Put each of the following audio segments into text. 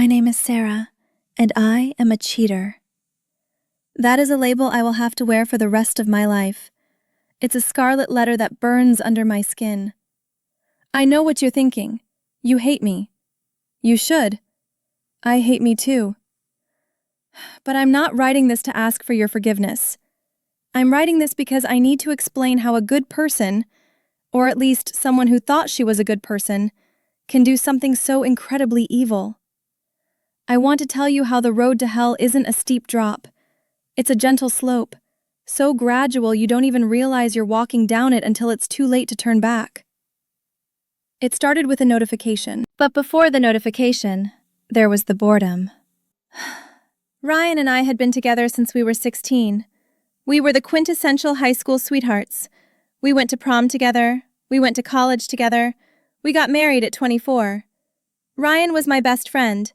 My name is Sarah, and I am a cheater. That is a label I will have to wear for the rest of my life. It's a scarlet letter that burns under my skin. I know what you're thinking. You hate me. You should. I hate me too. But I'm not writing this to ask for your forgiveness. I'm writing this because I need to explain how a good person, or at least someone who thought she was a good person, can do something so incredibly evil. I want to tell you how the road to hell isn't a steep drop. It's a gentle slope, so gradual you don't even realize you're walking down it until it's too late to turn back. It started with a notification, but before the notification, there was the boredom. Ryan and I had been together since we were 16. We were the quintessential high school sweethearts. We went to prom together, we went to college together, we got married at 24. Ryan was my best friend.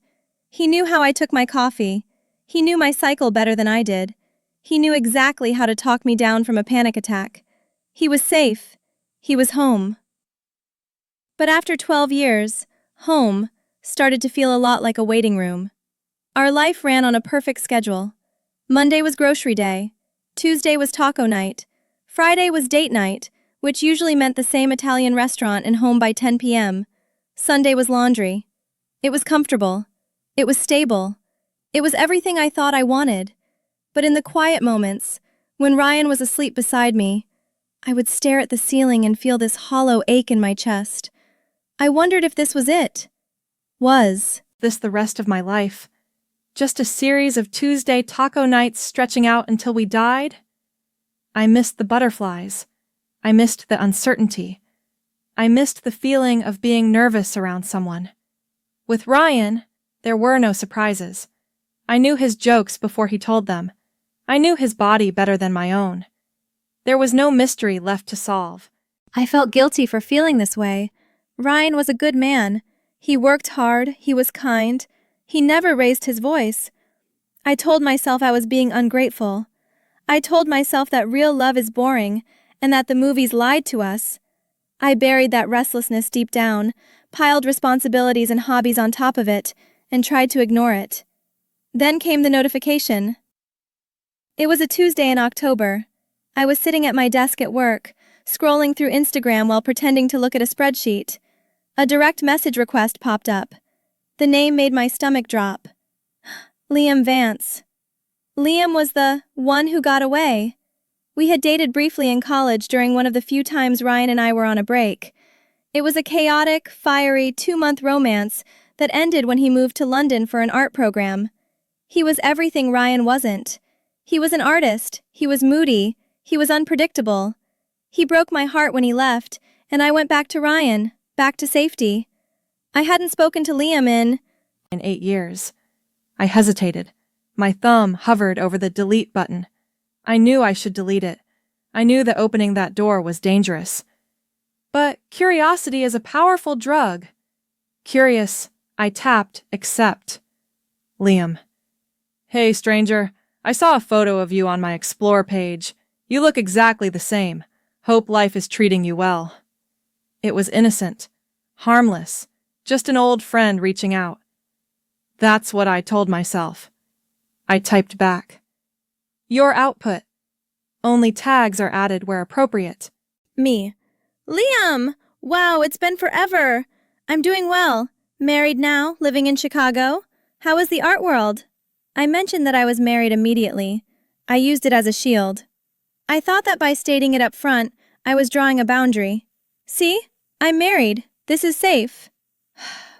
He knew how I took my coffee. He knew my cycle better than I did. He knew exactly how to talk me down from a panic attack. He was safe. He was home. But after 12 years, home started to feel a lot like a waiting room. Our life ran on a perfect schedule. Monday was grocery day. Tuesday was taco night. Friday was date night, which usually meant the same Italian restaurant and home by 10 p.m. Sunday was laundry. It was comfortable. It was stable. It was everything I thought I wanted. But in the quiet moments, when Ryan was asleep beside me, I would stare at the ceiling and feel this hollow ache in my chest. I wondered if this was it. Was this the rest of my life? Just a series of Tuesday taco nights stretching out until we died? I missed the butterflies. I missed the uncertainty. I missed the feeling of being nervous around someone. With Ryan, there were no surprises. I knew his jokes before he told them. I knew his body better than my own. There was no mystery left to solve. I felt guilty for feeling this way. Ryan was a good man. He worked hard, he was kind. He never raised his voice. I told myself I was being ungrateful. I told myself that real love is boring and that the movies lied to us. I buried that restlessness deep down, piled responsibilities and hobbies on top of it, and tried to ignore it. Then came the notification. It was a Tuesday in October. I was sitting at my desk at work, scrolling through Instagram while pretending to look at a spreadsheet. A direct message request popped up. The name made my stomach drop. Liam Vance. Liam was the one who got away. We had dated briefly in college during one of the few times Ryan and I were on a break. It was a chaotic, fiery 2-month romance that ended when he moved to London for an art program. He was everything Ryan wasn't. He was an artist, he was moody, he was unpredictable. He broke my heart when he left, and I went back to Ryan, back to safety. I hadn't spoken to Liam in 8 years. I hesitated. My thumb hovered over the delete button. I knew I should delete it. I knew that opening that door was dangerous. But curiosity is a powerful drug. Curious, I tapped accept. Liam. Hey, stranger. I saw a photo of you on my Explore page. You look exactly the same. Hope life is treating you well. It was innocent, harmless, just an old friend reaching out. That's what I told myself. I typed back. Your output. Only tags are added where appropriate. Me. Liam! Wow, it's been forever. I'm doing well. Married now, living in Chicago. How is the art world? I mentioned that I was married immediately. I used it as a shield. I thought that by stating it up front, I was drawing a boundary. See? I'm married. This is safe.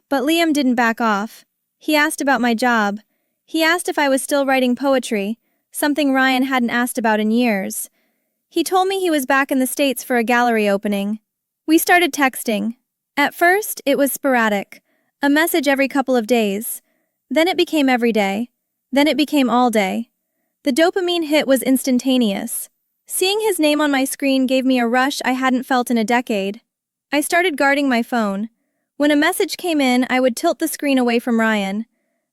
But Liam didn't back off. He asked about my job. He asked if I was still writing poetry, something Ryan hadn't asked about in years. He told me he was back in the States for a gallery opening. We started texting. At first, it was sporadic, a message every couple of days. Then it became every day. Then it became all day. The dopamine hit was instantaneous. Seeing his name on my screen gave me a rush I hadn't felt in a decade. I started guarding my phone. When a message came in, I would tilt the screen away from Ryan.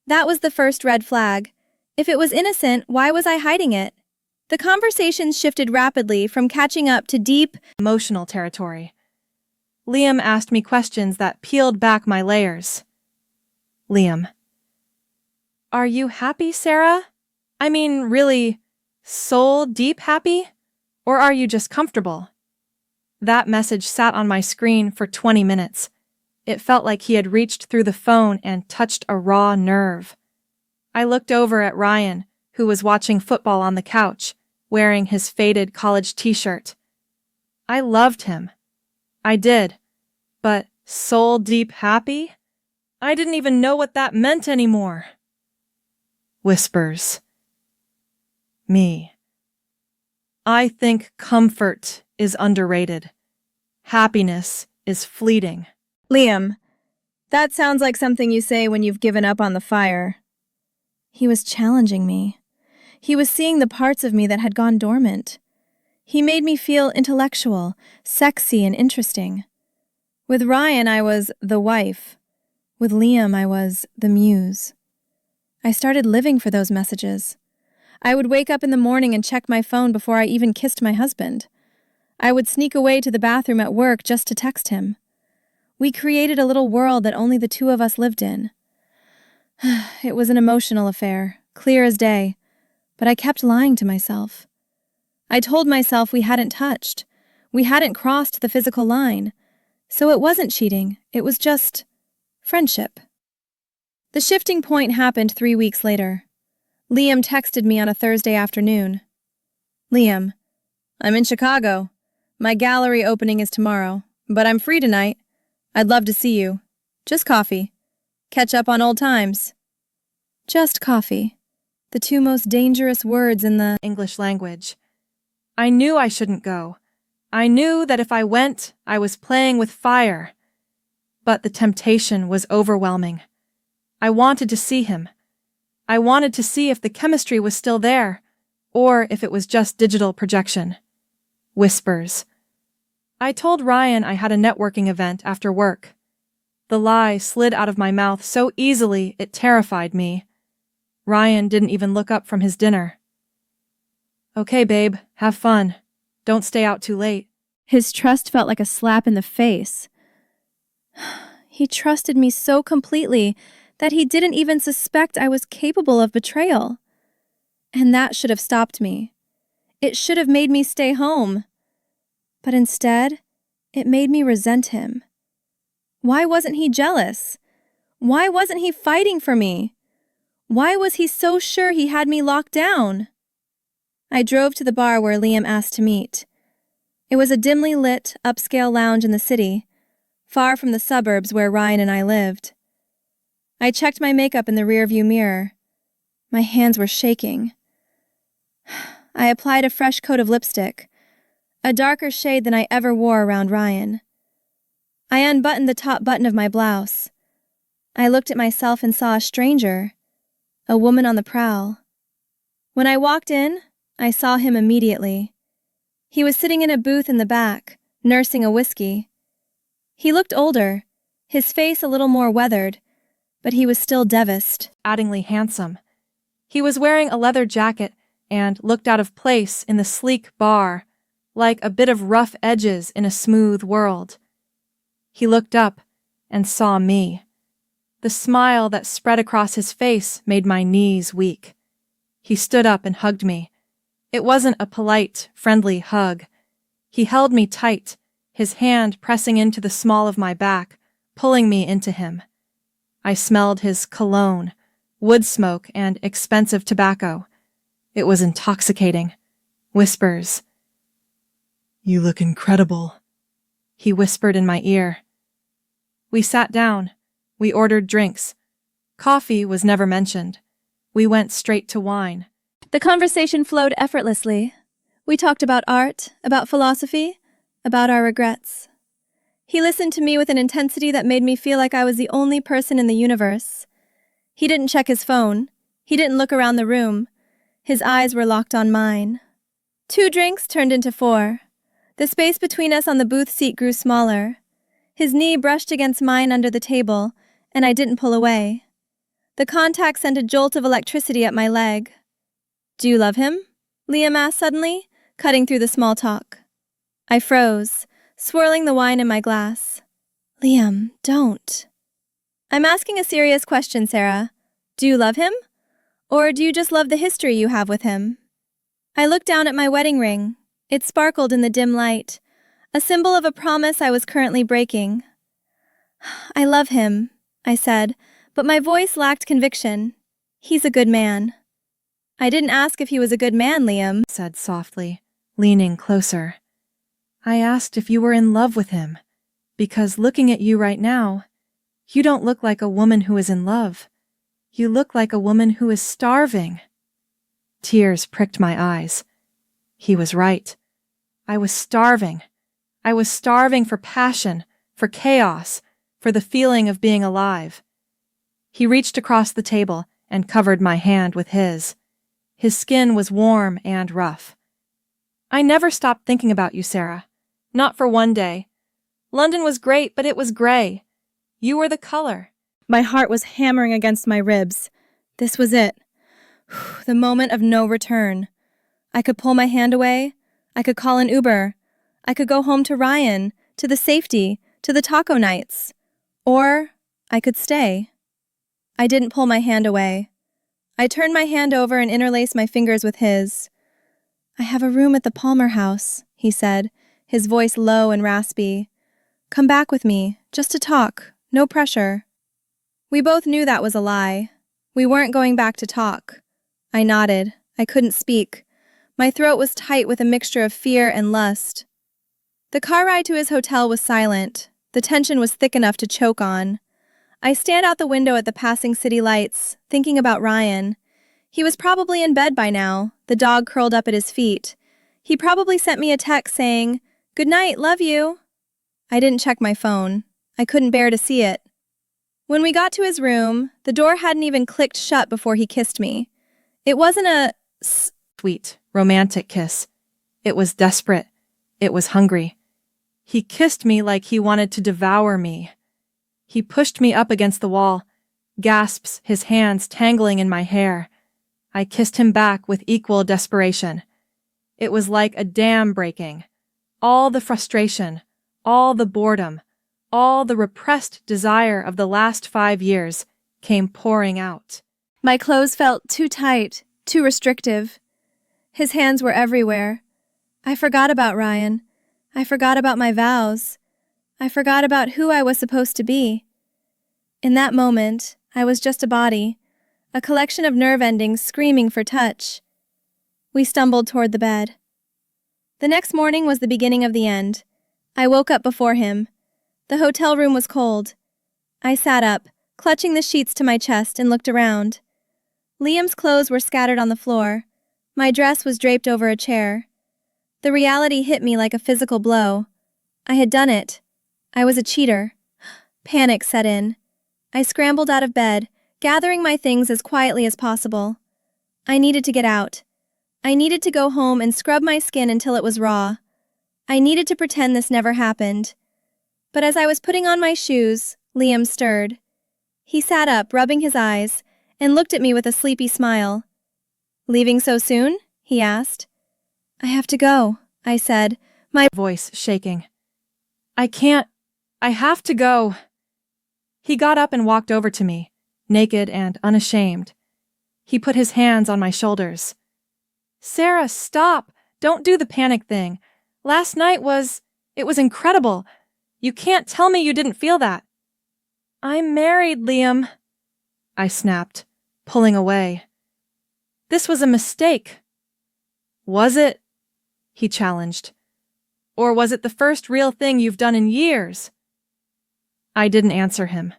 That was the first red flag. If it was innocent, why was I hiding it? The conversations shifted rapidly from catching up to deep, emotional territory. Liam asked me questions that peeled back my layers. Liam. Are you happy, Sarah? I mean, really, soul deep happy? Or are you just comfortable? That message sat on my screen for 20 minutes. It felt like he had reached through the phone and touched a raw nerve. I looked over at Ryan, who was watching football on the couch, wearing his faded college t-shirt. I loved him. I did. But soul deep happy? I didn't even know what that meant anymore. Whispers. Me. I think comfort is underrated. Happiness is fleeting. Liam, that sounds like something you say when you've given up on the fire. He was challenging me. He was seeing the parts of me that had gone dormant. He made me feel intellectual, sexy, and interesting. With Ryan, I was the wife. With Liam, I was the muse. I started living for those messages. I would wake up in the morning and check my phone before I even kissed my husband. I would sneak away to the bathroom at work just to text him. We created a little world that only the two of us lived in. It was an emotional affair, clear as day, but I kept lying to myself. I told myself we hadn't touched. We hadn't crossed the physical line. So it wasn't cheating, it was just friendship. The shifting point happened 3 weeks later. Liam texted me on a Thursday afternoon. Liam, I'm in Chicago. My gallery opening is tomorrow, but I'm free tonight. I'd love to see you. Just coffee. Catch up on old times. Just coffee. The two most dangerous words in the English language. I knew I shouldn't go. I knew that if I went, I was playing with fire. But the temptation was overwhelming. I wanted to see him. I wanted to see if the chemistry was still there, or if it was just digital projection. Whispers. I told Ryan I had a networking event after work. The lie slid out of my mouth so easily it terrified me. Ryan didn't even look up from his dinner. Okay, babe, have fun. Don't stay out too late. His trust felt like a slap in the face. He trusted me so completely that he didn't even suspect I was capable of betrayal. And that should have stopped me. It should have made me stay home. But instead, it made me resent him. Why wasn't he jealous? Why wasn't he fighting for me? Why was he so sure he had me locked down? I drove to the bar where Liam asked to meet. It was a dimly lit, upscale lounge in the city, far from the suburbs where Ryan and I lived. I checked my makeup in the rearview mirror. My hands were shaking. I applied a fresh coat of lipstick, a darker shade than I ever wore around Ryan. I unbuttoned the top button of my blouse. I looked at myself and saw a stranger, a woman on the prowl. When I walked in, I saw him immediately. He was sitting in a booth in the back, nursing a whiskey. He looked older, his face a little more weathered, but he was still devastatingly handsome. He was wearing a leather jacket and looked out of place in the sleek bar, like a bit of rough edges in a smooth world. He looked up and saw me. The smile that spread across his face made my knees weak. He stood up and hugged me. It wasn't a polite, friendly hug. He held me tight, his hand pressing into the small of my back, pulling me into him. I smelled his cologne, wood smoke, and expensive tobacco. It was intoxicating. Whispers. You look incredible, he whispered in my ear. We sat down. We ordered drinks. Coffee was never mentioned. We went straight to wine. The conversation flowed effortlessly. We talked about art, about philosophy, about our regrets. He listened to me with an intensity that made me feel like I was the only person in the universe. He didn't check his phone. He didn't look around the room. His eyes were locked on mine. 2 drinks turned into 4. The space between us on the booth seat grew smaller. His knee brushed against mine under the table, and I didn't pull away. The contact sent a jolt of electricity up my leg. Do you love him? Liam asked suddenly, cutting through the small talk. I froze, swirling the wine in my glass. Liam, don't. I'm asking a serious question, Sarah. Do you love him? Or do you just love the history you have with him? I looked down at my wedding ring. It sparkled in the dim light, a symbol of a promise I was currently breaking. I love him, I said, but my voice lacked conviction. He's a good man. I didn't ask if he was a good man, Liam said softly, leaning closer. I asked if you were in love with him, because looking at you right now, you don't look like a woman who is in love. You look like a woman who is starving. Tears pricked my eyes. He was right. I was starving. I was starving for passion, for chaos, for the feeling of being alive. He reached across the table and covered my hand with his. His skin was warm and rough. I never stopped thinking about you, Sarah. Not for one day. London was great, but it was gray. You were the color. My heart was hammering against my ribs. This was it. The moment of no return. I could pull my hand away. I could call an Uber. I could go home to Ryan, to the safety, to the taco nights. Or I could stay. I didn't pull my hand away. I turned my hand over and interlaced my fingers with his. I have a room at the Palmer House, he said, his voice low and raspy. Come back with me, just to talk, no pressure. We both knew that was a lie. We weren't going back to talk. I nodded. I couldn't speak. My throat was tight with a mixture of fear and lust. The car ride to his hotel was silent. The tension was thick enough to choke on. I stand out the window at the passing city lights, thinking about Ryan. He was probably in bed by now, the dog curled up at his feet. He probably sent me a text saying, "Good night, love you." I didn't check my phone. I couldn't bear to see it. When we got to his room, the door hadn't even clicked shut before he kissed me. It wasn't a sweet, romantic kiss. It was desperate. It was hungry. He kissed me like he wanted to devour me. He pushed me up against the wall, gasps, his hands tangling in my hair. I kissed him back with equal desperation. It was like a dam breaking. All the frustration, all the boredom, all the repressed desire of the last 5 years came pouring out. My clothes felt too tight, too restrictive. His hands were everywhere. I forgot about Ryan. I forgot about my vows. I forgot about who I was supposed to be. In that moment, I was just a body, a collection of nerve endings screaming for touch. We stumbled toward the bed. The next morning was the beginning of the end. I woke up before him. The hotel room was cold. I sat up, clutching the sheets to my chest, and looked around. Liam's clothes were scattered on the floor. My dress was draped over a chair. The reality hit me like a physical blow. I had done it. I was a cheater. Panic set in. I scrambled out of bed, gathering my things as quietly as possible. I needed to get out. I needed to go home and scrub my skin until it was raw. I needed to pretend this never happened. But as I was putting on my shoes, Liam stirred. He sat up, rubbing his eyes, and looked at me with a sleepy smile. "Leaving so soon?" he asked. "I have to go," I said, my voice shaking. I have to go." He got up and walked over to me, naked and unashamed. He put his hands on my shoulders. "Sarah, stop! Don't do the panic thing. Last night it was incredible. You can't tell me you didn't feel that." "I'm married, Liam," I snapped, pulling away. "This was a mistake." "Was it?" he challenged. "Or was it the first real thing you've done in years?" I didn't answer him.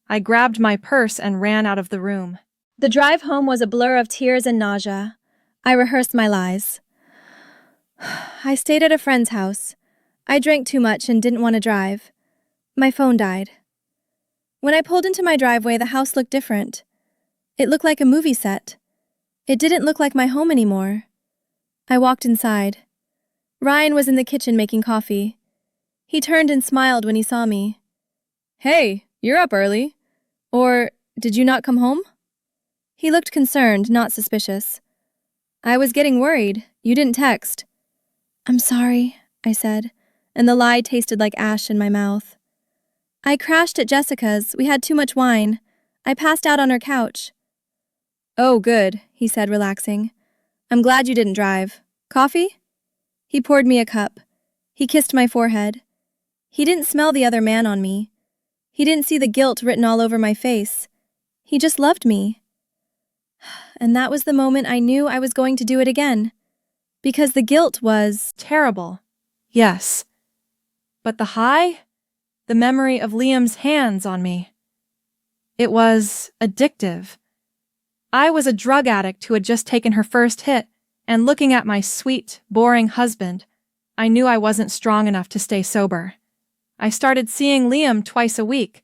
I grabbed my purse and ran out of the room. The drive home was a blur of tears and nausea. I rehearsed my lies. I stayed at a friend's house. I drank too much and didn't want to drive. My phone died. When I pulled into my driveway, the house looked different. It looked like a movie set. It didn't look like my home anymore. I walked inside. Ryan was in the kitchen making coffee. He turned and smiled when he saw me. "Hey, you're up early. Or did you not come home?" He looked concerned, not suspicious. "I was getting worried. You didn't text." "I'm sorry," I said, and the lie tasted like ash in my mouth. "I crashed at Jessica's. We had too much wine. I passed out on her couch." Oh, good, he said, relaxing. I'm glad you didn't drive. Coffee? He poured me a cup. He kissed my forehead. He didn't smell the other man on me. He didn't see the guilt written all over my face. He just loved me. And that was the moment I knew I was going to do it again. Because the guilt was terrible. Yes. But the high? The memory of Liam's hands on me. It was addictive. I was a drug addict who had just taken her first hit, and looking at my sweet, boring husband, I knew I wasn't strong enough to stay sober. I started seeing Liam twice a week,